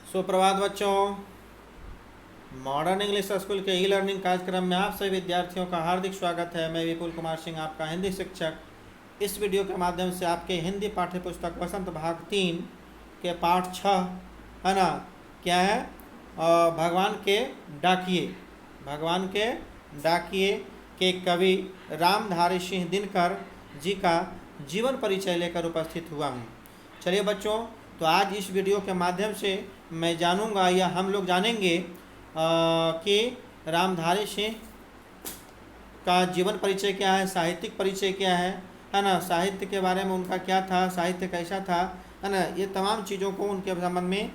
सुप्रभात बच्चों। Modern English school के ई लर्निंग कार्यक्रम में आप सभी विद्यार्थियों का हार्दिक स्वागत है। मैं विपुल कुमार सिंह, आपका हिंदी शिक्षक। इस वीडियो के माध्यम से आपके हिंदी पाठ्य पुस्तक वसंत भाग 3 के पाठ 6 है ना, क्या है, भगवान के डाकिए। भगवान के डाकिए के कवि रामधारी सिंह दिनकर जी का जीवन परिचय लेकर उपस्थित हुआ हूँ। चलिए बच्चों, तो आज इस वीडियो के माध्यम से मैं जानूंगा या हम लोग जानेंगे कि रामधारी सिंह का जीवन परिचय क्या है, साहित्यिक परिचय क्या है ना, साहित्य के बारे में उनका क्या था, साहित्य कैसा था, है ना, ये तमाम चीज़ों को उनके संबंध में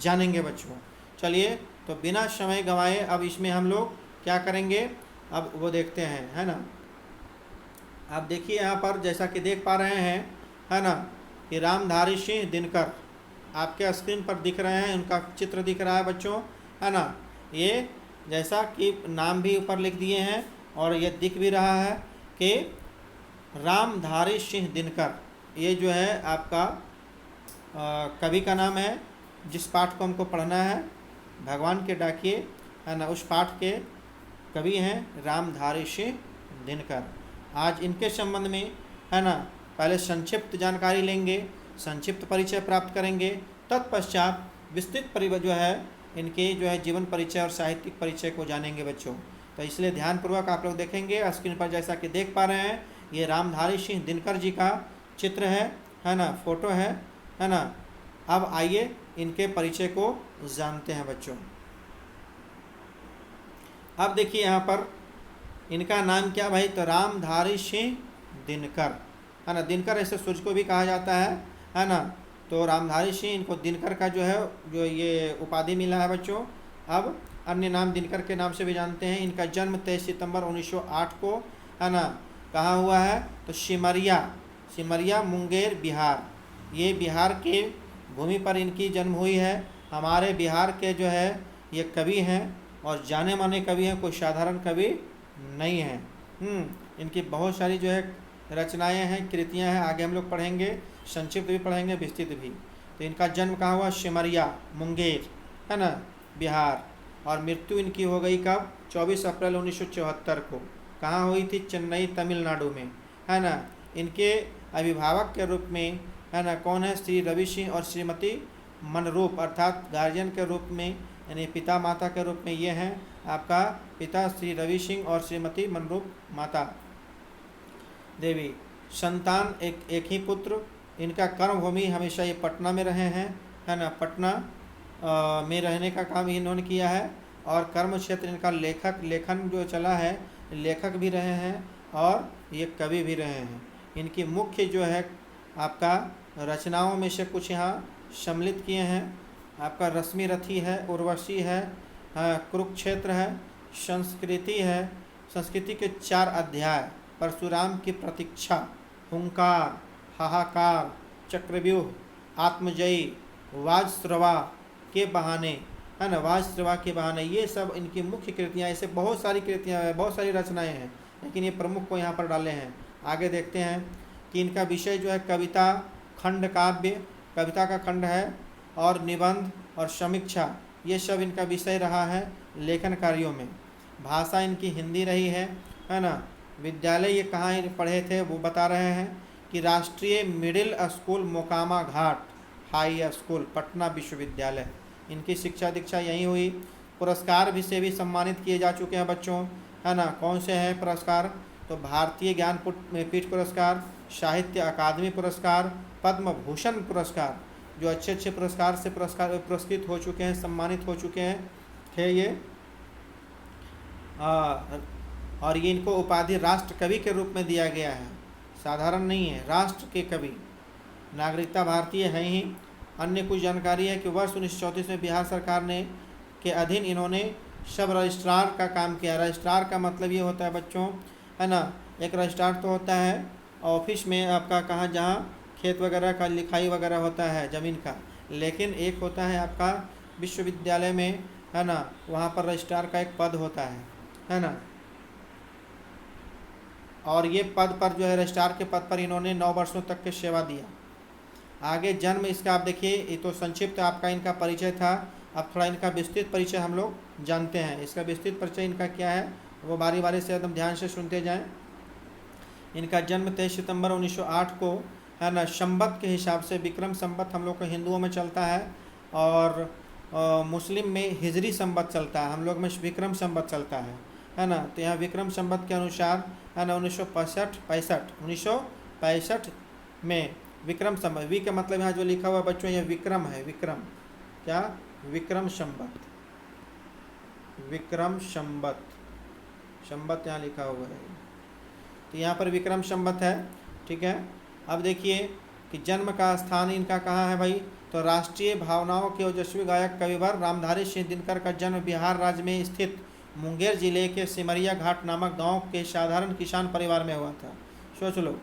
जानेंगे बच्चों। चलिए, तो बिना समय गंवाए अब इसमें हम लोग क्या करेंगे, अब वो देखते हैं, है ना। आप देखिए यहाँ पर जैसा कि देख पा रहे हैं, है ना, कि रामधारी सिंह दिनकर आपके स्क्रीन पर दिख रहे हैं, उनका चित्र दिख रहा है बच्चों, है ना। ये जैसा कि नाम भी ऊपर लिख दिए हैं और ये दिख भी रहा है कि रामधारी सिंह दिनकर, ये जो है आपका कवि का नाम है। जिस पाठ को हमको पढ़ना है, भगवान के डाकिए, है ना, उस पाठ के कवि हैं रामधारी सिंह दिनकर। आज इनके संबंध में, है ना, पहले संक्षिप्त जानकारी लेंगे, संक्षिप्त परिचय प्राप्त करेंगे, तत्पश्चात विस्तृत परिचय जो है इनके जो है जीवन परिचय और साहित्यिक परिचय को जानेंगे बच्चों। तो इसलिए ध्यानपूर्वक आप लोग देखेंगे। स्क्रीन पर जैसा कि देख पा रहे हैं, ये रामधारी सिंह दिनकर जी का चित्र है ना, फोटो है ना। अब आइए इनके परिचय को जानते हैं बच्चों। अब देखिए यहाँ पर इनका नाम क्या भाई, तो रामधारी सिंह दिनकर, है ना। दिनकर ऐसे सूर्य को भी कहा जाता है ना। तो रामधारी सिंह, इनको दिनकर का जो है जो ये उपाधि मिला है बच्चों। अब अन्य नाम दिनकर के नाम से भी जानते हैं। इनका जन्म 23 सितंबर 1908 को, है ना, कहाँ हुआ है, तो सिमरिया मुंगेर बिहार, ये बिहार के भूमि पर इनकी जन्म हुई है। हमारे बिहार के जो है ये कवि हैं और जाने माने कवि हैं, कोई साधारण कवि नहीं है। इनकी बहुत सारी जो है रचनाएं हैं, कृतियां हैं, आगे हम लोग पढ़ेंगे, संक्षिप्त भी पढ़ेंगे, विस्तृत भी। तो इनका जन्म कहाँ हुआ, सिमरिया मुंगेर, है ना, बिहार। और मृत्यु इनकी हो गई कब, 24 अप्रैल 1974 को। कहाँ हुई थी, चेन्नई तमिलनाडु में, है ना। इनके अभिभावक के रूप में, है ना, कौन है, श्री रवि सिंह और श्रीमती मनरूप, अर्थात गार्जियन के रूप में, यानी पिता माता के रूप में ये हैं आपका पिता श्री रवि सिंह और श्रीमती मनरूप माता देवी। संतान एक ही पुत्र। इनका कर्मभूमि हमेशा ये पटना में रहे हैं, है ना, पटना में रहने का काम इन्होंने किया है। और कर्म क्षेत्र इनका लेखन जो चला है, लेखक भी रहे हैं और ये कवि भी रहे हैं। इनकी मुख्य जो है आपका रचनाओं में से कुछ यहाँ सम्मिलित किए हैं। आपका रश्मि रथी है, उर्वशी है, कुरुक्षेत्र है, संस्कृति है, संस्कृति के 4 अध्याय, परशुराम की प्रतीक्षा, हुंकार, हाहाकार, चक्रव्यूह, आत्मजयी, वाजश्रवा के बहाने, है ना, वाजश्रवा के बहाने, ये सब इनकी मुख्य कृतियाँ। ऐसे बहुत सारी कृतियाँ हैं, बहुत सारी रचनाएं हैं, लेकिन ये प्रमुख को यहाँ पर डाले हैं। आगे देखते हैं कि इनका विषय जो है कविता, खंड काव्य, कविता का खंड है, और निबंध और समीक्षा, ये सब इनका विषय रहा है लेखन कार्यों में। भाषा इनकी हिंदी रही है ना। विद्यालय ये कहाँ पढ़े थे वो बता रहे हैं कि राष्ट्रीय मिडिल स्कूल मोकामा घाट हाई स्कूल, पटना विश्वविद्यालय, इनकी शिक्षा दीक्षा यहीं हुई। पुरस्कार भी से भी सम्मानित किए जा चुके हैं बच्चों, है ना। कौन से हैं पुरस्कार, तो भारतीय ज्ञानपीठ पुरस्कार, साहित्य अकादमी पुरस्कार, पद्म भूषण पुरस्कार, जो अच्छे अच्छे पुरस्कार से पुरस्कृत हो चुके हैं, सम्मानित हो चुके हैं थे ये। और ये इनको उपाधि राष्ट्र कवि के रूप में दिया गया है, साधारण नहीं है, राष्ट्र के कवि। नागरिकता भारतीय है ही। अन्य कुछ जानकारी है कि वर्ष 1934 में बिहार सरकार ने के अधीन इन्होंने सब रजिस्ट्रार का काम किया। रजिस्ट्रार का मतलब ये होता है बच्चों, है ना, एक रजिस्ट्रार तो होता है ऑफिस में आपका, कहाँ जहाँ खेत वगैरह का लिखाई वगैरह होता है ज़मीन का, लेकिन एक होता है आपका विश्वविद्यालय में, है ना, वहाँ पर रजिस्ट्रार का एक पद होता है ना। और ये पद पर जो है रजिस्ट्रार के पद पर इन्होंने 9 वर्षों तक के सेवा दिया। आगे जन्म इसका आप देखिए, ये तो संक्षिप्त आपका इनका परिचय था। अब थोड़ा इनका विस्तृत परिचय हम लोग जानते हैं। इसका विस्तृत परिचय इनका क्या है वो बारी बारी से एकदम ध्यान से सुनते जाएं। इनका जन्म 23 सितंबर 1908 को, है ना, संवत के हिसाब से, विक्रम संवत हम लोग को हिंदुओं में चलता है और मुस्लिम में हिजरी संवत चलता है, हम लोग में विक्रम संवत चलता है ना। तो यहाँ विक्रम संवत के अनुसार, है ना, 1965 में विक्रम संवत, वी का मतलब यहाँ जो लिखा हुआ बच्चों यह विक्रम है, विक्रम क्या, विक्रम संवत, विक्रम संवत, संवत यहाँ लिखा हुआ है, तो यहाँ पर विक्रम संवत है। ठीक है, अब देखिए कि जन्म का स्थान इनका कहाँ है भाई, तो राष्ट्रीय भावनाओं के ओजस्वी गायक कविवर रामधारी सिंह दिनकर का जन्म बिहार राज्य में स्थित मुंगेर जिले के सिमरिया घाट नामक गांव के साधारण किसान परिवार में हुआ था। सोच लो,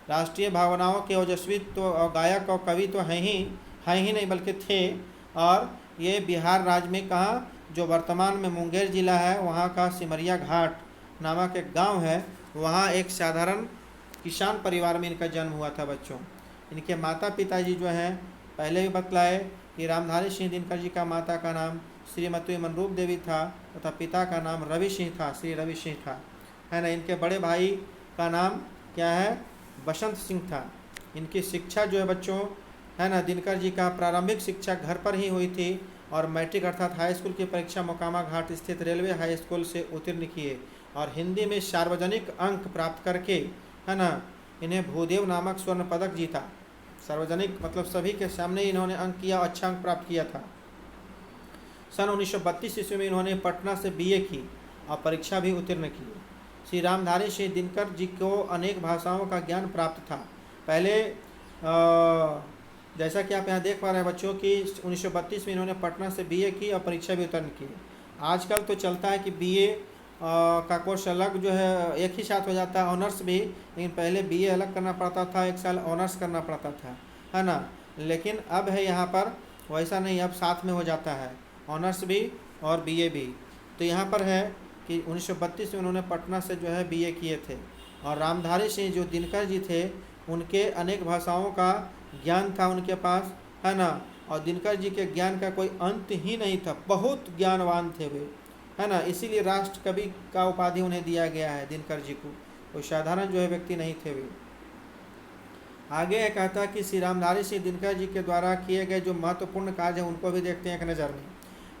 राष्ट्रीय भावनाओं के ओजस्वी तो गायक और कवि तो हैं ही नहीं बल्कि थे, और ये बिहार राज्य में कहाँ, जो वर्तमान में मुंगेर जिला है वहाँ का सिमरिया घाट नामक एक गांव है, वहाँ एक साधारण किसान परिवार में इनका जन्म हुआ था बच्चों। इनके माता पिताजी जो हैं, पहले भी बतलाए कि रामधारी सिंह दिनकर जी का माता का नाम श्रीमती मनरूप देवी था तथा पिता का नाम रवि सिंह था, श्री रवि सिंह था, है ना। इनके बड़े भाई का नाम क्या है, बसंत सिंह था। इनकी शिक्षा जो है बच्चों, है ना, दिनकर जी का प्रारंभिक शिक्षा घर पर ही हुई थी और मैट्रिक अर्थात हाई स्कूल की परीक्षा मोकामा घाट स्थित रेलवे हाई स्कूल से उत्तीर्ण किए और हिंदी में सार्वजनिक अंक प्राप्त करके, है ना, इन्हें भूदेव नामक स्वर्ण पदक जीता। सार्वजनिक मतलब सभी के सामने इन्होंने अंक किया, अच्छा अंक प्राप्त किया था। सन 1932 ईस्वी में इन्होंने पटना से बीए की और परीक्षा भी उत्तीर्ण की। श्री रामधारी सिंह दिनकर जी को अनेक भाषाओं का ज्ञान प्राप्त था। पहले जैसा कि आप यहाँ देख पा रहे हैं बच्चों कि 1932 में इन्होंने पटना से बीए की और परीक्षा भी उत्तीर्ण की। आजकल तो चलता है कि बीए का कोर्स अलग जो है एक ही साथ हो जाता है, ऑनर्स भी, लेकिन पहले बीए अलग करना पड़ता था, एक साल ऑनर्स करना पड़ता था, है ना। लेकिन अब है यहाँ पर वैसा नहीं, अब साथ में हो जाता है, ऑनर्स भी और बीए भी। तो यहाँ पर है कि 1932 में उन्होंने पटना से जो है बीए किए थे और रामधारी सिंह जो दिनकर जी थे उनके अनेक भाषाओं का ज्ञान था उनके पास, है ना, और दिनकर जी के ज्ञान का कोई अंत ही नहीं था, बहुत ज्ञानवान थे वे, है ना। इसीलिए राष्ट्र कवि का उपाधि उन्हें दिया गया है दिनकर जी को, कोई साधारण जो है व्यक्ति नहीं थे वे। आगे यह कहता है कि श्री रामधारी सिंह दिनकर जी के द्वारा किए गए जो महत्वपूर्ण कार्य हैं उनको भी देखते हैं एक नज़र में,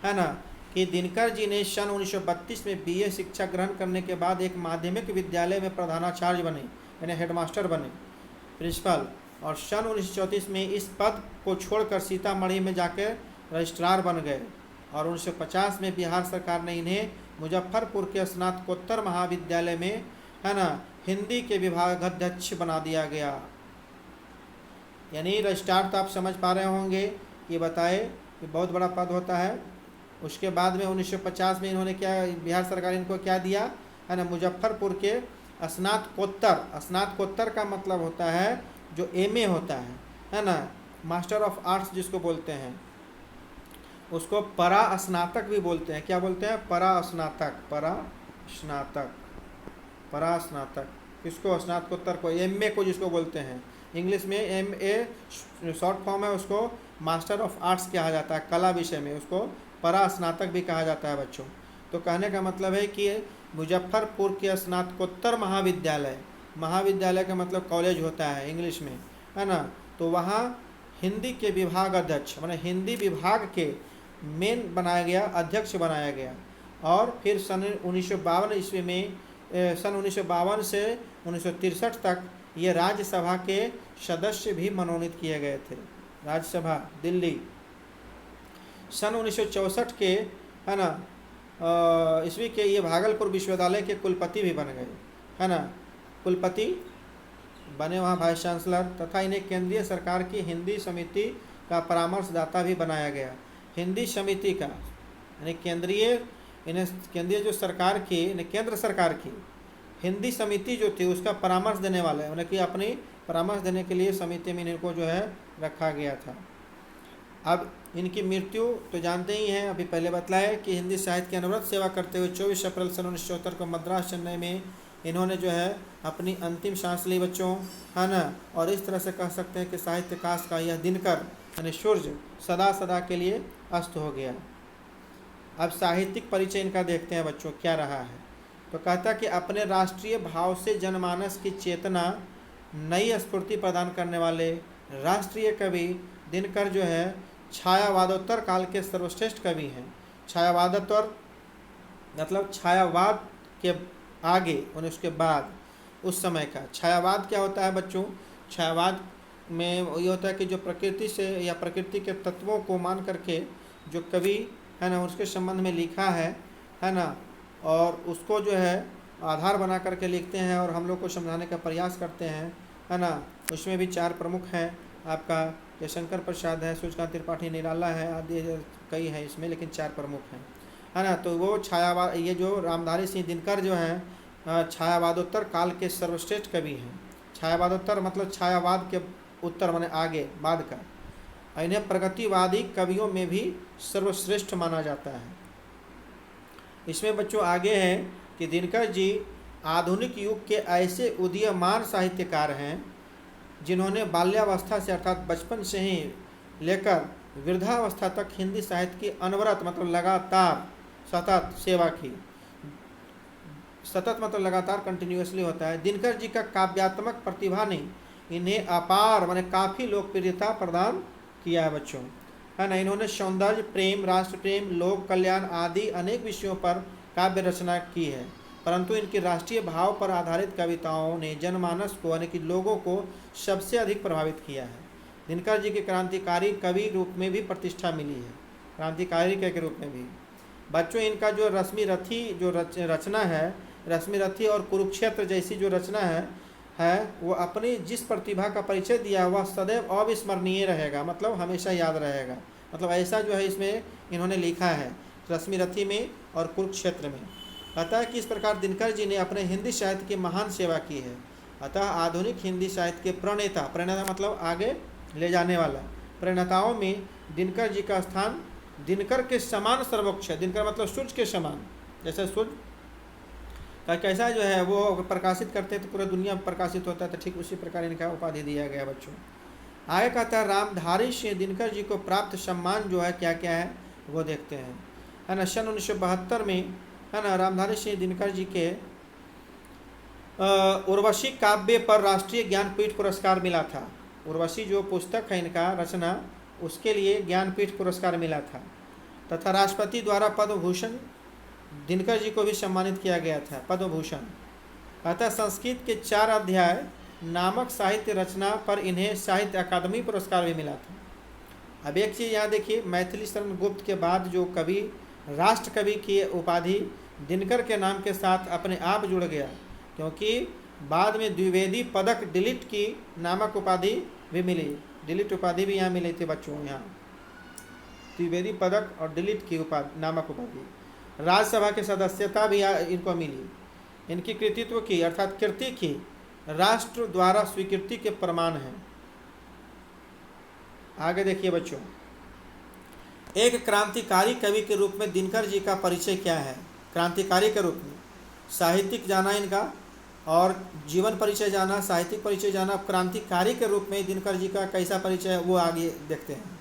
है ना, कि दिनकर जी ने सन 1932 में बीए शिक्षा ग्रहण करने के बाद एक माध्यमिक विद्यालय में प्रधानाचार्य बने, यानी हेडमास्टर बने, प्रिंसिपल, और सन 1934 में इस पद को छोड़कर सीतामढ़ी में जाकर रजिस्ट्रार बन गए और 1950 में बिहार सरकार ने इन्हें मुजफ्फरपुर के स्नातकोत्तर महाविद्यालय में, है ना, हिंदी के विभागाध्यक्ष बना दिया गया। यानी रजिस्ट्रार तो आप समझ पा रहे होंगे कि बताए कि बहुत बड़ा पद होता है। उसके बाद में 1950 में इन्होंने क्या, बिहार सरकार इनको क्या दिया, है ना, मुजफ्फरपुर के स्नातकोत्तर, स्नातकोत्तर का मतलब होता है जो एमए होता है ना, मास्टर ऑफ आर्ट्स जिसको बोलते हैं, उसको परा स्नातक भी बोलते हैं। क्या बोलते हैं, परा स्नातक, परा स्नातक, परा स्नातक किसको, स्नातकोत्तर को, एमए को जिसको बोलते हैं, इंग्लिश में एमए शॉर्ट फॉर्म है, उसको मास्टर ऑफ आर्ट्स कहा जाता है, कला विषय में उसको परा स्नातक भी कहा जाता है बच्चों। तो कहने का मतलब है कि मुजफ्फरपुर के स्नातकोत्तर महाविद्यालय, महाविद्यालय का मतलब कॉलेज होता है इंग्लिश में, है ना, तो वहाँ हिंदी के विभाग अध्यक्ष, माने हिंदी विभाग के मेन बनाया गया, अध्यक्ष बनाया गया। और फिर सन 1952 ईस्वी में, सन 1952 से 1963 तक ये राज्यसभा के सदस्य भी मनोनीत किए गए थे, राज्यसभा दिल्ली। सन 1964 के, है ना, ईस्वी के ये भागलपुर विश्वविद्यालय के कुलपति भी बन गए, है ना, कुलपति बने वहाँ वाइस चांसलर, तथा इन्हें केंद्रीय सरकार की हिंदी समिति का परामर्शदाता भी बनाया गया। हिंदी समिति का यानी केंद्रीय जो सरकार की, यानी केंद्र सरकार की हिंदी समिति जो थी उसका परामर्श देने वाले, उन्हें कि अपनी परामर्श देने के लिए समिति में इनको जो है रखा गया था। अब इनकी मृत्यु तो जानते ही हैं, अभी पहले बतलाया कि हिंदी साहित्य की अनवरत सेवा करते हुए 24 अप्रैल सन 1974 को मद्रास चेन्नई में इन्होंने जो है अपनी अंतिम सांस ली बच्चों, है ना। और इस तरह से कह सकते हैं कि साहित्यकाश का यह दिनकर यानी सूर्य सदा सदा के लिए अस्त हो गया। अब साहित्यिक परिचय इनका देखते हैं बच्चों क्या रहा है। तो कहता कि अपने राष्ट्रीय भाव से जनमानस की चेतना नई स्फूर्ति प्रदान करने वाले राष्ट्रीय कवि दिनकर जो है छायावादोत्तर काल के सर्वश्रेष्ठ कवि हैं। छायावादोत्तर मतलब छायावाद के आगे और उसके बाद उस समय का। छायावाद क्या होता है बच्चों? छायावाद में ये होता है कि जो प्रकृति से या प्रकृति के तत्वों को मान करके जो कवि है ना उसके संबंध में लिखा है ना, और उसको जो है आधार बना करके लिखते हैं और हम लोग को समझाने का प्रयास करते हैं, है ना। उसमें भी 4 प्रमुख हैं आपका, जयशंकर प्रसाद है, सूर्यकांत त्रिपाठी निराला है, आदि कई हैं इसमें, लेकिन 4 प्रमुख हैं, है ना। तो वो छायावाद, ये जो रामधारी सिंह दिनकर जो हैं छायावादोत्तर काल के सर्वश्रेष्ठ कवि हैं। छायावादोत्तर मतलब छायावाद के उत्तर माने आगे बाद का। इन्हें प्रगतिवादी कवियों में भी सर्वश्रेष्ठ माना जाता है। इसमें बच्चों आगे है कि दिनकर जी आधुनिक युग के ऐसे उदीयमान साहित्यकार हैं जिन्होंने बाल्यावस्था से अर्थात बचपन से ही लेकर वृद्धावस्था तक हिंदी साहित्य की अनवरत मतलब लगातार सतत सेवा की। सतत मतलब लगातार कंटिन्यूअसली होता है। दिनकर जी का काव्यात्मक प्रतिभा ने इन्हें अपार माने काफ़ी लोकप्रियता प्रदान किया है बच्चों, है ना। इन्होंने सौंदर्य प्रेम, राष्ट्र प्रेम, लोक कल्याण आदि अनेक विषयों पर काव्य रचना की है, परंतु इनकी राष्ट्रीय भाव पर आधारित कविताओं ने जनमानस को यानी कि लोगों को सबसे अधिक प्रभावित किया है। दिनकर जी के क्रांतिकारी कवि रूप में भी प्रतिष्ठा मिली है, क्रांतिकारी के रूप में भी। बच्चों इनका जो रश्मि रथी जो रचना है, रश्मि रथी और कुरुक्षेत्र जैसी जो रचना है वो अपनी जिस प्रतिभा का परिचय दिया वह सदैव अविस्मरणीय रहेगा, मतलब हमेशा याद रहेगा। मतलब ऐसा जो है इसमें इन्होंने लिखा है रश्मि रथी में और कुरुक्षेत्र में। अतः कि इस प्रकार दिनकर जी ने अपने हिंदी साहित्य की महान सेवा की है। अतः आधुनिक हिंदी साहित्य के प्रणेता, प्रणेता मतलब आगे ले जाने वाला, प्रणेताओं में दिनकर जी का स्थान दिनकर के समान सर्वोच्च है। दिनकर मतलब सूर्य के समान, जैसे सूर्य का कैसा जो है वो प्रकाशित करते हैं तो पूरा दुनिया प्रकाशित होता है, तो ठीक उसी प्रकार इनका उपाधि दिया गया बच्चों। आगे कहता है रामधारी सिंह दिनकर जी को प्राप्त सम्मान जो है क्या क्या है वो देखते हैं, है ना। सन 1972 में, है ना, रामधारी सिंह दिनकर जी के उर्वशी काव्य पर राष्ट्रीय ज्ञानपीठ पुरस्कार मिला था। उर्वशी जो पुस्तक है इनका रचना, उसके लिए ज्ञानपीठ पुरस्कार मिला था तथा राष्ट्रपति द्वारा पद्म भूषण दिनकर जी को भी सम्मानित किया गया था, पद्म भूषण। अतः संस्कृत के 4 अध्याय नामक साहित्य रचना पर इन्हें साहित्य अकादमी पुरस्कार भी मिला था। अब एक चीज़ यहाँ देखिए, मैथिली शरण गुप्त के बाद जो कवि राष्ट्र कवि की उपाधि दिनकर के नाम के साथ अपने आप जुड़ गया, क्योंकि बाद में द्विवेदी पदक डिलीट की नामक उपाधि भी मिली। डिलीट उपाधि भी यहाँ मिली थी बच्चों, यहाँ द्विवेदी पदक और डिलीट की उपाधि नामक उपाधि। राज्यसभा की सदस्यता भी इनको मिली। इनकी कृतित्व की अर्थात कीर्ति की राष्ट्र द्वारा स्वीकृति के प्रमाण हैं। आगे देखिए बच्चों, एक क्रांतिकारी कवि के रूप में दिनकर जी का परिचय क्या है। क्रांतिकारी के रूप में साहित्यिक जाना इनका, और जीवन परिचय जाना, साहित्यिक परिचय जाना। क्रांतिकारी के रूप में दिनकर जी का कैसा परिचय है वो आगे देखते हैं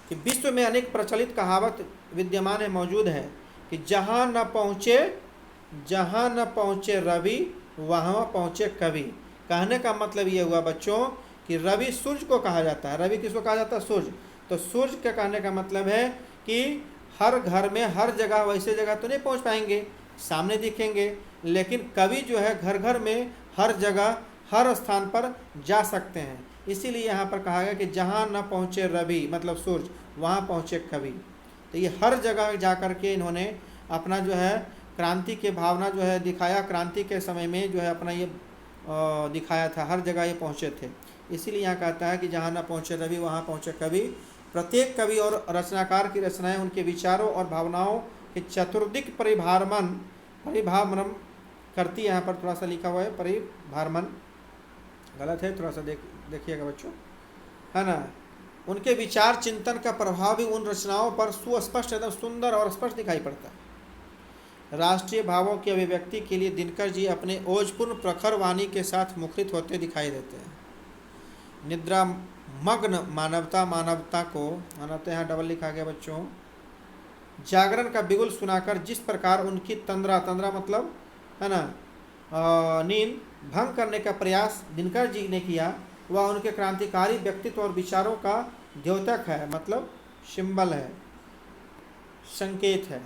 कि विश्व में अनेक प्रचलित कहावत विद्यमान है, मौजूद है कि जहाँ न पहुँचे रवि वहाँ पहुँचे कवि। कहने का मतलब ये हुआ बच्चों कि रवि सूर्य को कहा जाता है। रवि किसको कहा जाता है? सूर्य। तो सूर्य के कहने का मतलब है कि हर घर में हर जगह वैसे जगह तो नहीं पहुँच पाएंगे, सामने दिखेंगे, लेकिन कवि जो है घर घर में हर जगह हर स्थान पर जा सकते हैं। इसीलिए यहाँ पर कहा गया कि जहाँ न पहुँचे रवि मतलब सूर्य वहाँ पहुँचे कवि। तो ये हर जगह जा कर के इन्होंने अपना जो है क्रांति की भावना जो है दिखाया। क्रांति के समय में जो है अपना ये दिखाया था, हर जगह ये पहुँचे थे। इसीलिए यहाँ कहता है कि जहाँ न पहुँचे रवि वहाँ पहुँचे कवि। प्रत्येक कवि और रचनाकार की रचनाएं उनके विचारों और भावनाओं के चतुर्दिक परिभावनम करती है। यहाँ पर थोड़ा सा लिखा हुआ है परिभारमन, गलत है, थोड़ा सा देखिएगा बच्चों, है ना। उनके विचार चिंतन का प्रभाव भी उन रचनाओं पर सुस्पष्ट एकदम सुंदर और स्पष्ट दिखाई पड़ता है। राष्ट्रीय भावों की अभिव्यक्ति के लिए दिनकर जी अपने ओजपूर्ण प्रखर वाणी के साथ मुखरित होते दिखाई देते हैं। निद्रा मग्न मानवता, मानवता को, मानवता यहाँ डबल लिखा गया बच्चों, जागरण का बिगुल सुनाकर जिस प्रकार उनकी तंद्रा, तंद्रा मतलब है ना नींद भंग करने का प्रयास दिनकर जी ने किया, वह उनके क्रांतिकारी व्यक्तित्व और विचारों का द्योतक है, मतलब सिंबल है, संकेत है।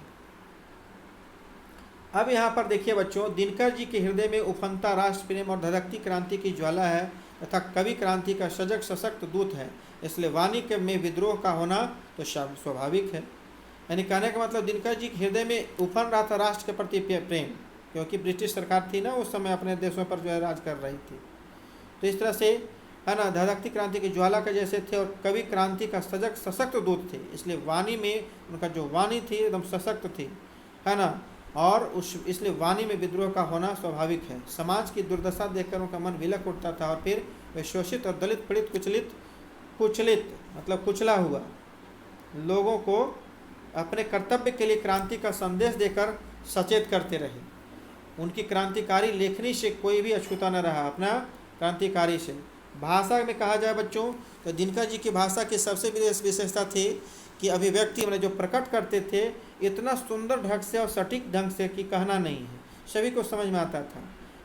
अब यहाँ पर देखिए बच्चों, दिनकर जी के हृदय में उफनता राष्ट्र प्रेम और धधकती क्रांति की ज्वाला है तथा कवि क्रांति का सजग सशक्त दूत है, इसलिए वाणी के में विद्रोह का होना तो स्वाभाविक है। यानी कहने का मतलब दिनकर जी के हृदय में उफन रहा था राष्ट्र के प्रति प्रेम, क्योंकि ब्रिटिश सरकार थी ना उस समय, अपने देशों पर जो है राज कर रही थी। तो इस तरह से है ना धधकती क्रांति की ज्वाला के जैसे थे, और कवि क्रांति का सजग सशक्त दूत थे, इसलिए वाणी में उनका जो वाणी थी एकदम सशक्त थी, है ना, और उस इसलिए वाणी में विद्रोह का होना स्वाभाविक है। समाज की दुर्दशा देखकर उनका मन विलक उठता था और फिर वे शोषित और दलित पीड़ित कुचलित मतलब कुचला हुआ लोगों को अपने कर्तव्य के लिए क्रांति का संदेश देकर सचेत करते रहे। उनकी क्रांतिकारी लेखनी से कोई भी अछूता न रहा, अपना क्रांतिकारी से। भाषा में कहा जाए बच्चों तो दिनकर जी की भाषा की सबसे बड़ी विशेषता थी कि अभिव्यक्ति में जो प्रकट करते थे इतना सुंदर ढंग से और सटीक ढंग से कि कहना नहीं है, सभी को समझ में आता था।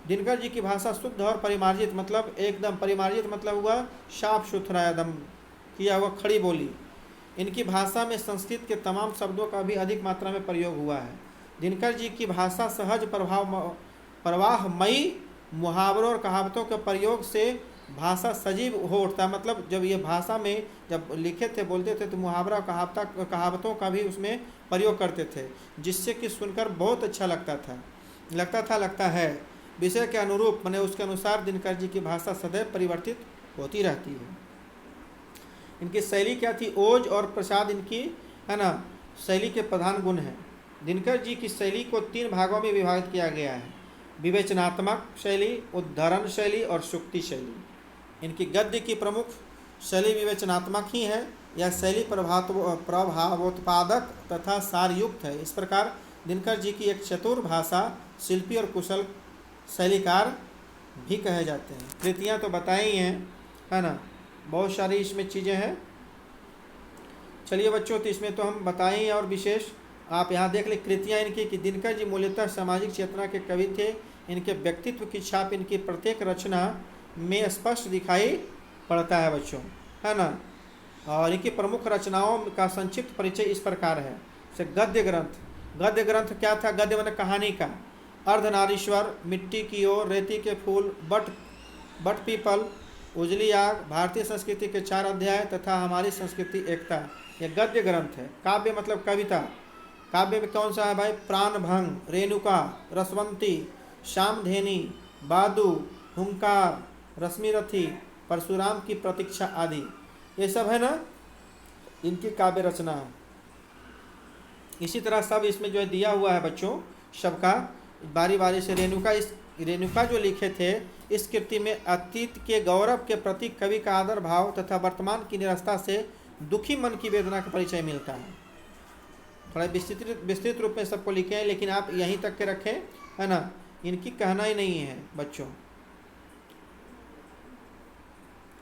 दिनकर जी की भाषा शुद्ध और परिमार्जित, मतलब एकदम परिमार्जित मतलब हुआ साफ सुथरा एकदम किया हुआ खड़ी बोली। इनकी भाषा में संस्कृत के तमाम शब्दों का भी अधिक मात्रा में प्रयोग हुआ है। दिनकर जी की भाषा सहज प्रवाहमयी मुहावरों और कहावतों के प्रयोग से भाषा सजीव हो उठता है। मतलब जब ये भाषा में जब लिखे थे बोलते थे तो मुहावरा कहावतों का भी उसमें प्रयोग करते थे, जिससे कि सुनकर बहुत अच्छा लगता है। विषय के अनुरूप माने उसके अनुसार दिनकर जी की भाषा सदैव परिवर्तित होती रहती है। इनकी शैली क्या थी? ओज और प्रसाद इनकी है ना शैली के प्रधान गुण हैं। दिनकर जी की शैली को 3 भागों में विभाजित किया गया है: विवेचनात्मक शैली, उद्धरण शैली और सूक्ति शैली। इनकी गद्य की प्रमुख शैली विवेचनात्मक ही है। यह शैली प्रभावोत्पादक तथा सारयुक्त है। इस प्रकार दिनकर जी की एक चतुर भाषा शिल्पी और कुशल शैलीकार भी कहे जाते हैं। कृतियाँ तो बताई हैं, है ना, बहुत सारी इसमें चीज़ें हैं। चलिए बच्चों, तो इसमें तो हम बताएं और विशेष आप यहाँ देख ले कृतियाँ इनकी कि दिनकर जी मूलतः सामाजिक चेतना के कवि थे। इनके व्यक्तित्व की छाप इनकी प्रत्येक रचना में स्पष्ट दिखाई पड़ता है बच्चों, है ना। और इनकी प्रमुख रचनाओं का संक्षिप्त परिचय इस प्रकार है। जैसे गद्य ग्रंथ क्या था? गद्य माने कहानी का। अर्धनारीश्वर, मिट्टी की ओर, रेती के फूल, बट पीपल, उजली आग, भारतीय संस्कृति के 4 अध्याय तथा हमारी संस्कृति एकता, यह गद्य ग्रंथ है। काव्य मतलब कविता। काव्य में कौन सा है भाई? प्राणभंग, रेणुका, रसवंती, श्यामधेनी, बादू, हुंकार, रश्मिरथी, परशुराम की प्रतीक्षा आदि, ये सब है ना इनकी काव्य रचना है। इसी तरह सब इसमें जो है दिया हुआ है बच्चों, सबका बारी बारी से। रेणुका जो लिखे थे, इस कृति में अतीत के गौरव के प्रति कवि का आदर भाव तथा वर्तमान की निरस्ता से दुखी मन की वेदना का परिचय मिलता है। थोड़ा विस्तृत रूप में सबको लिखे हैं, लेकिन आप यहीं तक के रखें, है ना, इनकी कहना ही नहीं है बच्चों।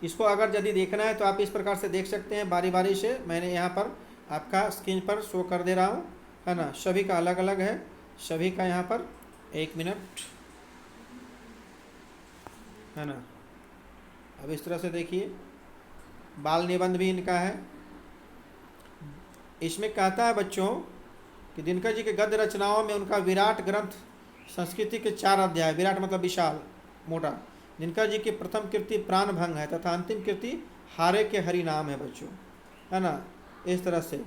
इसको अगर यदि देखना है तो आप इस प्रकार से देख सकते हैं बारी बारी से। मैंने यहाँ पर आपका स्क्रीन पर शो कर दे रहा हूँ, है ना। सभी का अलग अलग है, सभी का यहाँ पर 1 मिनट, है ना। अब इस तरह से देखिए, बाल निबंध भी इनका है। इसमें कहता है बच्चों कि दिनकर जी के गद्य रचनाओं में उनका विराट ग्रंथ संस्कृति के 4 अध्याय, विराट मतलब विशाल मोटा। दिनकर जी की प्रथम कृति प्राणभंग है तथा अंतिम कृति हारे के हरि नाम है बच्चों, है ना। इस तरह से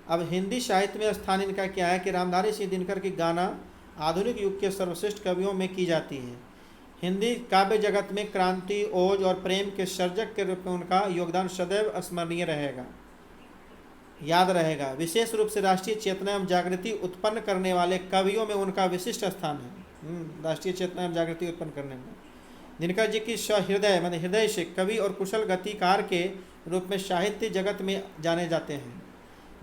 अब हिंदी साहित्य में स्थान इनका क्या है कि रामधारी सिंह दिनकर की गाना आधुनिक युग के सर्वश्रेष्ठ कवियों में की जाती है। हिंदी काव्य जगत में क्रांति, ओज और प्रेम के सर्जक के रूप में उनका योगदान सदैव स्मरणीय रहेगा, याद रहेगा। विशेष रूप से राष्ट्रीय चेतना एवं जागृति उत्पन्न करने वाले कवियों में उनका विशिष्ट स्थान है। राष्ट्रीय चेतना एवं जागृति उत्पन्न करने में दिनकर जी की सहृदय माने हृदय से कवि और कुशल गतिकार के रूप में साहित्य जगत में जाने जाते हैं।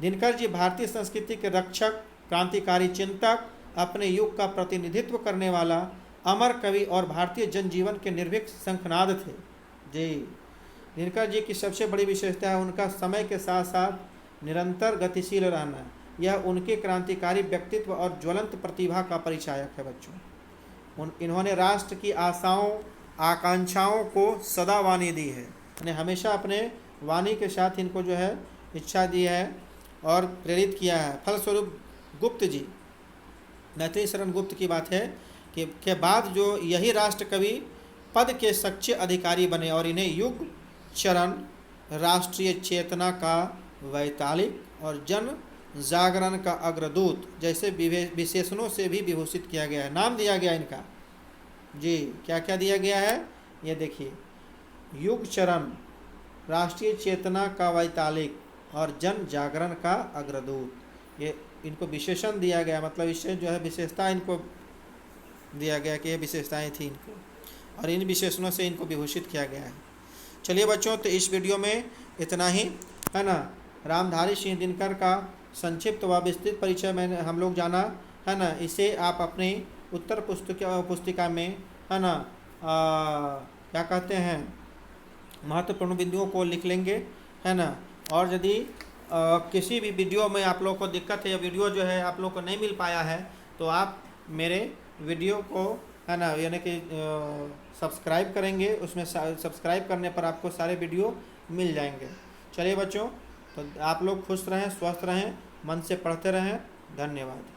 दिनकर जी भारतीय संस्कृति के रक्षक, क्रांतिकारी चिंतक अपने युग का प्रतिनिधित्व करने वाला अमर कवि और भारतीय जनजीवन के निर्भीक शंखनाद थे। जी, दिनकर जी की सबसे बड़ी विशेषता है उनका समय के साथ साथ निरंतर गतिशील रहना। यह उनके क्रांतिकारी व्यक्तित्व और ज्वलंत प्रतिभा का परिचायक है बच्चों। इन्होंने राष्ट्र की आशाओं आकांक्षाओं को सदा वाणी दी है, यानी हमेशा अपने वाणी के साथ इनको जो है इच्छा दी है और प्रेरित किया है। फलस्वरूप गुप्त जी, मैथिली शरण गुप्त की बात है कि के बाद जो यही राष्ट्र कवि पद के सच्चे अधिकारी बने और इन्हें युग चरण, राष्ट्रीय चेतना का वैतालिक और जन जागरण का अग्रदूत जैसे विशेषणों से भी विभूषित किया गया है, नाम दिया गया इनका। जी, क्या क्या दिया गया है ये देखिए, युग चरण, राष्ट्रीय चेतना का वैतालिक और जन जागरण का अग्रदूत, ये इनको विशेषण दिया गया, मतलब इससे जो है विशेषता इनको दिया गया कि ये विशेषताएं थी इनको और इन विशेषणों से इनको विभूषित किया गया है। चलिए बच्चों, तो इस वीडियो में इतना ही है ना। रामधारी सिंह दिनकर का संक्षिप्त व विस्तृत परिचय मैंने हम लोग जाना है ना। इसे आप अपनी उत्तर पुस्तिका में है ना क्या कहते हैं महत्वपूर्ण बिंदुओं को लिख लेंगे है ना। और यदि किसी भी वीडियो में आप लोग को दिक्कत है या वीडियो जो है आप लोग को नहीं मिल पाया है तो आप मेरे वीडियो को है ना यानी कि सब्सक्राइब करेंगे, उसमें सब्सक्राइब करने पर आपको सारे वीडियो मिल जाएंगे। चलिए बच्चों, तो आप लोग खुश रहें, स्वस्थ रहें, मन से पढ़ते रहें। धन्यवाद।